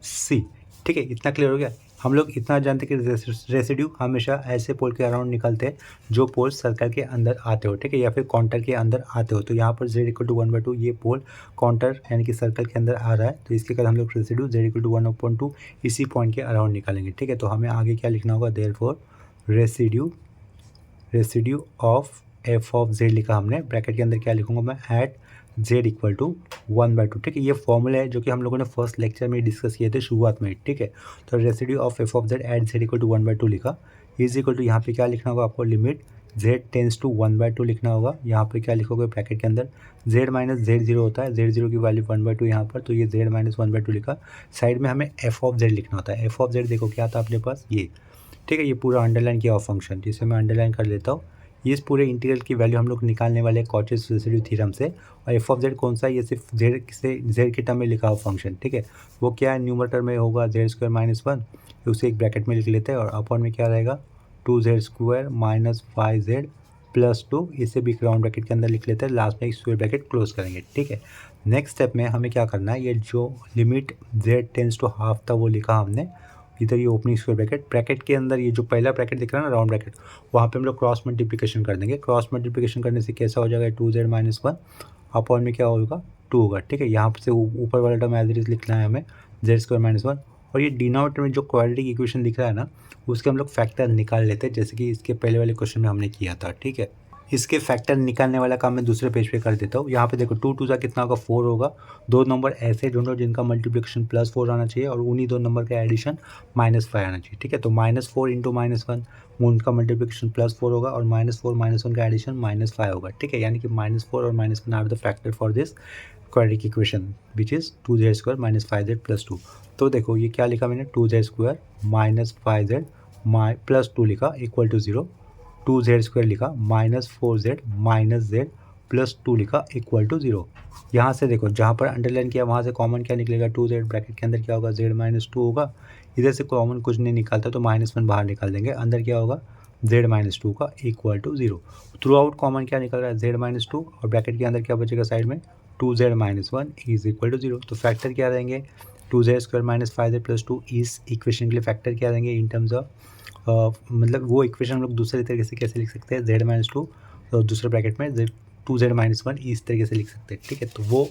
C, ठीक है। इतना क्लियर हो गया। हम लोग इतना जानते हैं कि रेसिड्यू हमेशा ऐसे पोल के अराउंड निकलते हैं जो पोल सर्कल के अंदर आते हो, ठीक है, या फिर काउंटर के अंदर आते हो। तो यहाँ पर z इक्वल टू 1/2 ये पोल काउंटर यानी कि सर्कल के अंदर आ रहा है, तो इसके कारण हम लोग रेसिड्यू z इक्वल टू 1/2 इसी पॉइंट के अराउंड निकालेंगे, ठीक है। तो हमें आगे क्या लिखना होगा, therefore residue of f of z लिखा हमने, ब्रैकेट के अंदर क्या लिखूंगा मैं, एट z इक्वल टू 1/2, ठीक है। ये फॉर्मूला है जो कि हम लोगों ने फर्स्ट लेक्चर में डिस्कस किए थे शुरुआत में, ठीक है। तो residue of f of z at z equal to 1/2 लिखा, इज इक्वल टू यहाँ पे क्या लिखना होगा आपको, लिमिट z टेंस टू 1/2 लिखना होगा। यहाँ पे क्या लिखोगे, ब्रैकेट के अंदर z माइनस z0 होता है, z0 की वैल्यू 1/2 यहाँ पर, तो ये z माइनस 1/2 लिखा। साइड में हमें f ऑफ z लिखना होता है। f ऑफ z देखो क्या था अपने पास, ये, ठीक है। ये पूरा अंडरलाइन किया हुआ फंक्शन, जिसे मैं अंडरलाइन कर लेता हूँ। ये इस पूरे इंटीग्रल की वैल्यू हम लोग निकालने वाले हैं कॉचेस रेसिड्यू थ्योरम से। और एफ ऑफ जेड कौन सा है, ये सिर्फ जेड से जेड के टर्म में लिखा हुआ फंक्शन, ठीक है। वो क्या है, न्यूमरेटर में होगा z² - 1, उसे एक ब्रैकेट में लिख लेते हैं, और अपॉन में क्या रहेगा 2z² - 5z प्लस 2, इसे भी राउंड ब्रैकेट के अंदर लिख लेते हैं, लास्ट में एक स्क्वायर ब्रैकेट क्लोज करेंगे, ठीक है। नेक्स्ट स्टेप में हमें क्या करना है, ये जो limit z tends to half था वो लिखा हमने, इधर ये ओपनिंग स्क्वायर ब्रैकेट के अंदर ये जो पहला ब्रैकेट दिख रहा है ना, राउंड ब्रैकेट, वहाँ पे हम लोग क्रॉस मल्टीप्लिकेशन कर देंगे। क्रॉस मल्टीप्लिकेशन करने से कैसा हो जाएगा, 2z - 1 अपॉन में क्या होगा 2 होगा, ठीक है। यहाँ से ऊपर वाला टर्म एज इट इज लिखना है हमें, z² - 1, और ये डिनोमिनेटर में जो क्वाड्रेटिक इक्वेशन दिख रहा है ना, उसके हम लोग फैक्टर निकाल लेते हैं, जैसे कि इसके पहले वाले क्वेश्चन में हमने किया था, ठीक है। इसके फैक्टर निकालने वाला काम मैं दूसरे पेज पे कर देता हूँ। यहाँ पे देखो 2 2 सा कितना होगा, 4 होगा। दो नंबर ऐसे ढूंढो जिनका मल्टीप्लिकेशन +4 आना चाहिए, और उन्हीं दो नंबर का एडिशन -5 आना चाहिए, ठीक है। तो -4 इंटू -1, उनका मल्टीप्लिकेशन +4 होगा, और -4 -1 का एडिशन -5 होगा, ठीक है। यानी कि -4 और -1 are the factor for this quadratic equation which is 2z² - 5z + 2। तो देखो ये क्या लिखा मैंने, 2z² - 5z +2 लिखा इक्वल टू 0, 2z² लिखा -4z - z प्लस 2 लिखा इक्वल टू 0। यहाँ से देखो जहाँ पर अंडरलाइन किया वहाँ से कॉमन क्या निकलेगा, 2z, ब्रैकेट के अंदर क्या होगा, z - 2 होगा। इधर से कॉमन कुछ नहीं निकालता तो -1 बाहर निकाल देंगे, अंदर क्या होगा z - 2 का equal to 0। Throughout common क्या निकल रहा है, z - 2, और ब्रैकेट के अंदर क्या बचेगा साइड में, 2z - 1 इज इक्वल टू 0। तो फैक्टर क्या रहेंगे, 2z² - 5z + 2 इस इक्वेशन के लिए फैक्टर क्या रहेंगे इन टर्म्स ऑफ मतलब वो इक्वेशन हम लोग दूसरे तरीके से कैसे लिख सकते हैं, z - 2 और दूसरे ब्रैकेट में 2z - 1 इस तरीके से लिख सकते हैं, ठीक है। तो वो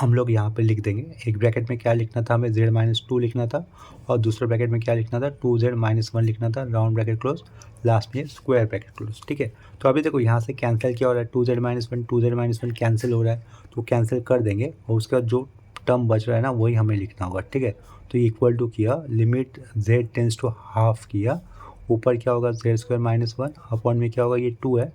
हम लोग यहाँ पे लिख देंगे। एक ब्रैकेट में क्या लिखना था हमें, z - 2 लिखना था, और दूसरे ब्रैकेट में क्या लिखना था, 2z - 1 लिखना था, राउंड ब्रैकेट क्लोज, लास्ट में स्क्वायर ब्रैकेट क्लोज, ठीक है। तो अभी देखो यहाँ से कैंसिल क्या हो रहा है, 2z - 1 2z - 1 कैंसिल हो रहा है, तो कैंसिल कर देंगे, और उसके बाद जो टर्म बच रहा है ना वही हमें लिखना होगा, ठीक है। तो इक्वल टू किया, limit z tends to half किया, ऊपर क्या होगा z² - 1 अपॉन में क्या होगा, ये 2 है,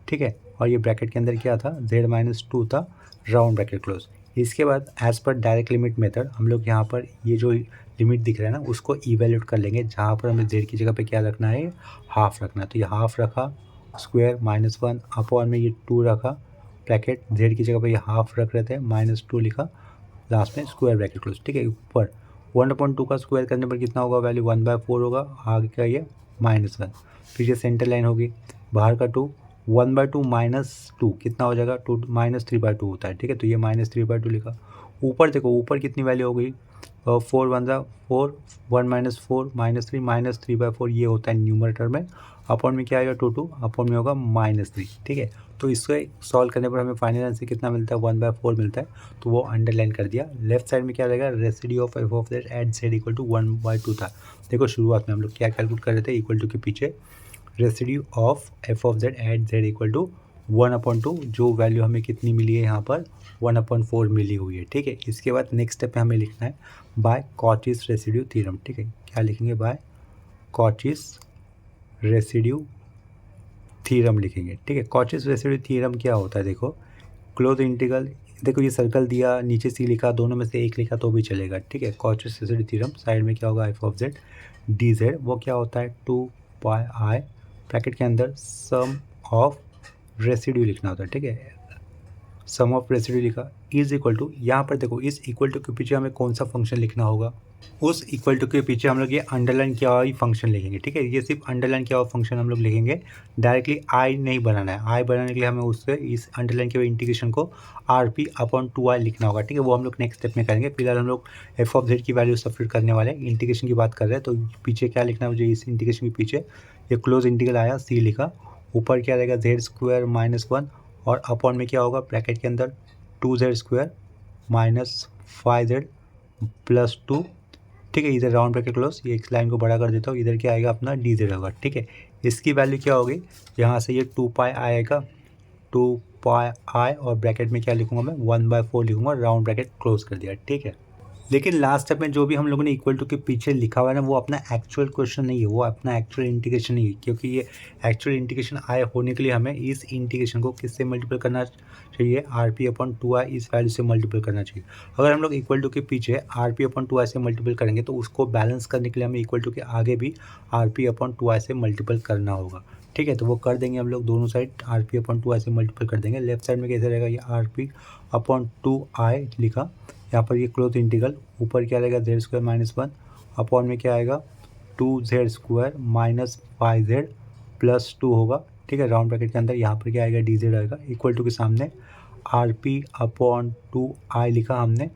ठीक है। और ये ब्रैकेट के अंदर क्या था, z - 2 था, राउंड ब्रैकेट क्लोज। इसके बाद as per direct limit method हम लोग यहाँ पर ये जो लिमिट दिख रहा है ना उसको इवेल्यूट कर लेंगे, जहाँ पर हमें z की जगह पे क्या रखना है, हाफ रखना है। तो ये हाफ रखा, स्क्वायर -1 अपॉन में ये 2 रखा, ब्रैकेट z की जगह पे ये हाफ रख रहे थे, -2 लिखा, लास्ट में स्क्वायर ब्रैकेट क्लोज, ठीक है। ऊपर 1/2 का स्क्वायर करने पर कितना होगा, वैल्यू 1/4 होगा, आगे का ये -1, फिर ये सेंटर लाइन होगी, बाहर का 2, 1/2 -2 कितना हो जाएगा, 2 -3/2 होता है, ठीक है। तो ये -3/2 लिखा। ऊपर देखो ऊपर कितनी वैल्यू हो गई, 4 1 4, 1 -4 -3 -3/4 ये होता है न्यूमरेटर में, अपॉन में क्या आएगा 2 अपॉन में होगा -3, ठीक है। तो इससे सॉल्व करने पर हमें फाइनल आंसर कितना मिलता है, 1/4 मिलता है, तो वो अंडरलाइन कर दिया। लेफ्ट साइड में क्या रहेगा, residue of f of z at z equal to 1/2 था। देखो शुरुआत में हम लोग क्या कैलकुलेट कर रहे थे, इक्वल टू के पीछे residue of f of z at z equal to 1/2, जो वैल्यू हमें कितनी मिली है यहाँ पर 1/4 मिली हुई है, ठीक है। इसके बाद नेक्स्ट स्टेप में हमें लिखना है बाय कॉचीज रेसिड्यू थ्योरम, ठीक है। क्या लिखेंगे, बाय कॉचीज रेसिड्यू थ्योरम लिखेंगे, ठीक है। कॉचीज रेसिड्यू थ्योरम क्या होता है, देखो क्लोज इंटीग्रल, देखो ये सर्कल दिया, नीचे सी लिखा, दोनों में से एक लिखा तो भी चलेगा, ठीक है। कॉचीज रेसिड्यू थ्योरम, साइड में क्या होगा f ऑफ z dz, वो क्या होता है 2 पाई i ब्रैकेट के अंदर सम ऑफ रेसिड्यू लिखना होता है, ठीक है। सम ऑफ रेसिड्यू लिखा इज इक्वल टू, यहाँ पर देखो इस इक्वल टू के पीछे हमें कौन सा फंक्शन लिखना होगा, उस इक्वल टू के पीछे हम लोग ये अंडरलाइन किया हुआ ही फंक्शन लिखेंगे, ठीक है। ये सिर्फ अंडरलाइन किया हुआ फंक्शन हम लोग लिखेंगे, डायरेक्टली आई नहीं बनाना है। आई बनाने के लिए हमें उससे इस अंडरलाइन के हुए इंटीग्रेशन को आर पी अपॉन 2i लिखना होगा, ठीक है। वो हम लोग नेक्स्ट स्टेप में करेंगे। फिलहाल हम लोग एफ ऑफ जेड की वैल्यू सब्स्टिट्यूट करने वाले हैं, इंटीग्रेशन की बात कर रहे हैं। तो पीछे क्या लिखना है मुझे, इस इंटीग्रेशन के पीछे ये क्लोज इंटीग्रल आया सी लिखा, ऊपर क्या रहेगा जेड स्क्वायर माइनस 1 और अपॉन में क्या होगा ब्रैकेट के अंदर 2z square minus 5z plus 2, ठीक है। इधर राउंड ब्रैकेट क्लोज, ये एक लाइन को बड़ा कर देता हूँ, इधर क्या आएगा अपना डी जेड होगा, ठीक है। इसकी वैल्यू क्या होगी, यहाँ से ये 2 पाई आएगा, 2 पाई और ब्रैकेट में क्या लिखूंगा मैं 1/4 लिखूंगा, राउंड ब्रैकेट क्लोज कर दिया, ठीक है। लेकिन लास्ट स्टेप में जो भी हम लोगों ने इक्वल टू के पीछे लिखा हुआ है ना, वो अपना एक्चुअल क्वेश्चन नहीं है, वो अपना एक्चुअल इंटीग्रेशन नहीं है, क्योंकि ये एक्चुअल इंटीग्रेशन आए होने के लिए हमें इस इंटीग्रेशन को किससे मल्टीपल करना चाहिए, आर पी अपॉन 2i इस वैल्यू से मल्टीपल करना चाहिए। अगर हम लोग इक्वल टू के पीछे आर पी अपॉन 2i से मल्टीपल करेंगे तो उसको बैलेंस करने के लिए हमें इक्वल टू के आगे भी आर पी अपॉन 2i से मल्टीपल करना होगा, ठीक है। तो वो कर देंगे हम लोग, दोनों side R P upon 2i से मल्टीपल कर देंगे। लेफ्ट साइड में कैसे रहेगा, ये आर पी अपॉन 2i लिखा, यहाँ पर ये क्लोज इंटीग्रल, ऊपर क्या रहेगा जेड स्क्वायर माइनस 1 अपॉन में क्या आएगा 2z square minus 5z plus 2 होगा, ठीक है। राउंड ब्रैकेट के अंदर यहाँ पर क्या आएगा डी जेड आएगा, इक्वल टू के सामने आर पी अपॉन 2i लिखा हमने,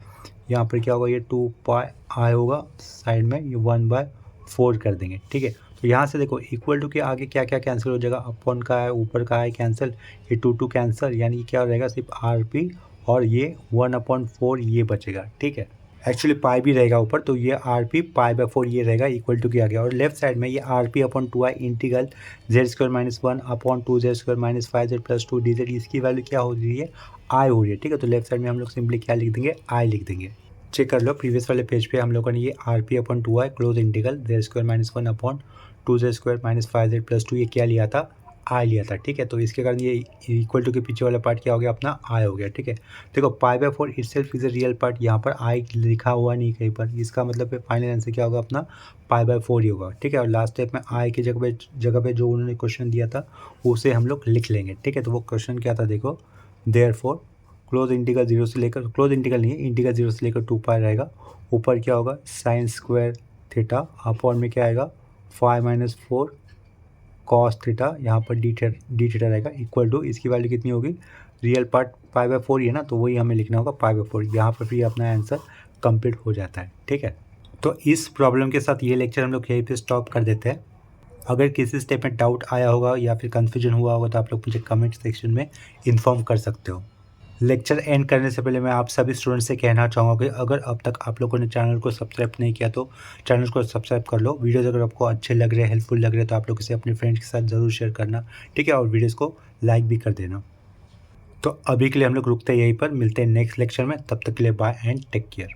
यहाँ पर क्या होगा ये 2 पाई आई होगा, साइड में ये 1/4 कर देंगे, ठीक है। तो यहाँ से देखो इक्वल टू के आगे क्या क्या कैंसिल हो जाएगा, अपॉन का है ऊपर का है कैंसिल, ये 2 कैंसिल, यानी क्या रहेगा सिर्फ आर पी और ये 1/4 ये बचेगा, ठीक है। एक्चुअली पाई भी रहेगा ऊपर, तो ये आर पी पाई/4 ये रहेगा इक्वल टू के आगे, और लेफ्ट साइड में ये R P upon 2i integral Z square minus 1 upon 2z square minus 5z plus 2 dz, इसकी वैल्यू क्या हो रही है, आई हो रही है, ठीक है। तो लेफ्ट साइड में हम लोग सिंपली क्या लिख देंगे, आई लिख देंगे। चेक कर लो प्रीवियस वाले पेज पे हम लोगों ने ये R P upon 2i close integral Z square minus 1 upon 2z square minus 5z plus 2 ये क्या लिया था, आई लिया था, ठीक है। तो इसके कारण ये इक्वल टू के पीछे वाला पार्ट क्या हो गया अपना आई हो गया, ठीक है। देखो पाई/4 itself is a real part, यहाँ पर आई लिखा हुआ नहीं कहीं पर, इसका मतलब फाइनल आंसर क्या होगा अपना पाई/4 ही होगा, ठीक है। और लास्ट स्टेप में आई की जगह पे जो उन्होंने क्वेश्चन दिया था उसे हम लोग लिख लेंगे, ठीक है। तो वो क्वेश्चन क्या था देखो, देयरफॉर क्लोज इंटीग्रल 0 से लेकर, क्लोज इंटीग्रल नहीं है, इंटीग्रल 0 से लेकर 2 पाई रहेगा, ऊपर क्या होगा साइन स्क्वायर थीटा अपॉन में क्या आएगा 5-4 कॉस थीटा, यहाँ पर डी थीटा रहेगा, इक्वल टू इसकी वैल्यू कितनी होगी, रियल पार्ट पाई/4 ही है ना, तो वही हमें लिखना होगा पाई/4, यहाँ पर फिर अपना आंसर कंप्लीट हो जाता है, ठीक है। तो इस प्रॉब्लम के साथ ये लेक्चर हम लोग यहीं पे स्टॉप कर देते हैं। अगर किसी स्टेप में डाउट आया होगा या फिर कन्फ्यूजन हुआ होगा तो आप लोग मुझे कमेंट सेक्शन में इन्फॉर्म कर सकते हो। लेक्चर एंड करने से पहले मैं आप सभी स्टूडेंट्स से कहना चाहूँगा कि अगर अब तक आप लोगों ने चैनल को सब्सक्राइब नहीं किया तो चैनल को सब्सक्राइब कर लो। वीडियोज़ अगर आपको अच्छे लग रहे हैं, हेल्पफुल लग रहे हैं तो आप लोग इसे अपने फ्रेंड्स के साथ ज़रूर शेयर करना, ठीक है। और वीडियोज़ को लाइक भी कर देना। तो अभी के लिए हम लोग रुकते हैं यहीं पर, मिलते हैं नेक्स्ट लेक्चर में, तब तक के लिए बाय एंड टेक केयर।